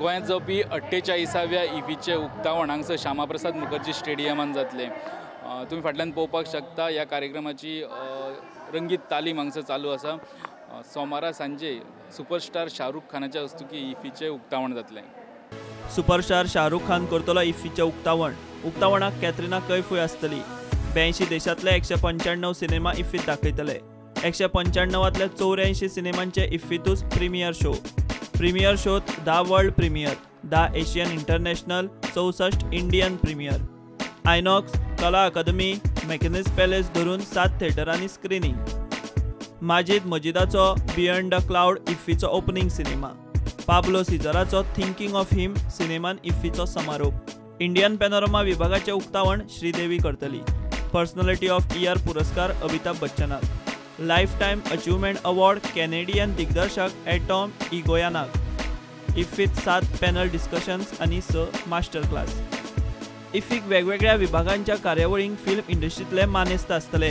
गोंयांत जावपी 48व्या इफ्फीचे उक्तावण हांगसर श्यामाप्रसाद मुखर्जी स्टेडियमान जातले। तुम्ही फाटल्यान पळोवपाक शकता ह्या कार्यक्रमाची रंगीत तालीम हांगसर चालू आसा। सोमारा सांजे सुपरस्टार शाहरुख खानाच्या हस्तुकी इफ्फीचे उक्तावण जातले। सुपरस्टार शाहरुख खान करतलो इफ्फीचे उक्तावण। उक्तावणाक कॅटरिना कैफूय आसतली। 82 देशांतले 195 सिनेमा इफ्फीत दाखयतले। 195तल्या 84 सिनेमांचे इफ्फीतूच प्रीमियर शो। प्रीमियर शोत 10 world premiere, 10 Asian international, 64 Indian premiere. INOX, Kala Academy, Maquinez palace धरून 7 थिएटरांनी स्क्रीनिंग। माजीद मजिदाचो बियॉन्ड द क्लाउड इफ्फीचो ओपनिंग सिनेमा। पाब्लो सिझराचो थिंकिंग ऑफ हिम सिनेमान इफ्फीचो समारोप। इंडियन पॅनोरमा विभागाचे उक्तावण श्रीदेवी करतली। पर्सनॅलिटी ऑफ इयर पुरस्कार अमिताभ बच्चनाक। Life time achievement award Canadian दिग्दर्शक एटॉम इगोयानाक। इफ्फीत 7 पॅनल डिस्कशन्स आणि 6 मास्टर क्लास। इफ्फीक वेगवेगळ्या विभागांच्या कार्यावळींक फिल्म इंडस्ट्रीतले मानेस्त आसतले।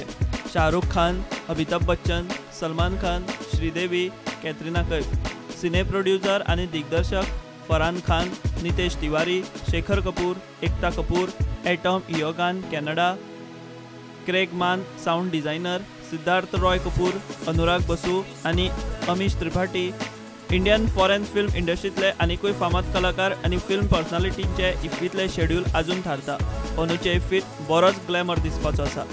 शाहरुख खान, अमिताभ बच्चन, सलमान खान, श्रीदेवी, कॅटरिना कैफ। सिने प्रोड्युसर आणि दिग्दर्शक Farhan Khan, Nitesh Tiwari, Shekhar Kapur, Ekta Kapoor, Atom Egoyan Canada, Craig Mann sound designer, Siddharth Roy Kapur, Anurag Basu आणि Amish Tripathi. Indian foreign film इंडस्ट्रीतले आनीकूय फामाद कलाकार आणि फिल्म पर्सनॅलिटींचे इफ्फीतले शेड्यूल अजून थारता। अंदूचे इफ्फीत बरोच ग्लॅमर दिसपाचो आसा।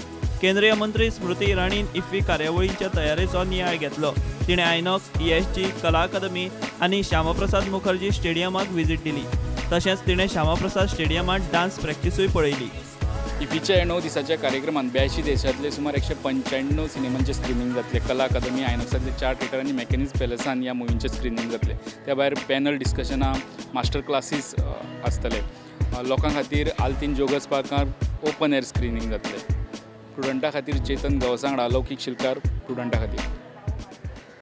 केंद्रीय मंत्री स्मृती इराणीन इफ्फी कार्यावळींच्या तयारेचो नियाळ घेतलो। तिणें आयनॉक्स, ESG, कला अकादमी आणि श्यामाप्रसाद मुखर्जी स्टेडियमाक व्हिजीट दिली। तशेंच तिणें श्यामाप्रसाद स्टेडियमात डान्स प्रॅक्टिसूय पळयली। इफ्फीच्या 9 दिसाच्या कार्यक्रमात 82 देशांतले सुमार 195 सिनेमांचे स्क्रीनिंग जातले। कला अकादमी, आयनॉक्सातले 4 थिएटर आणि मॅकेनिज पॅलेसान ह्या मुवींचे स्क्रीनिंग जातले। त्या भायर पॅनल डिस्कशनां, मास्टर क्लासीस आसतले। लोकां खातीर आल्तीन जोगस पार्कांत ओपन एअर स्क्रीनिंग जातले। स्टुडंटां खातीर चेतन गांवसांगडा अलौकीक शिलकार स्टुडंटां खातीर।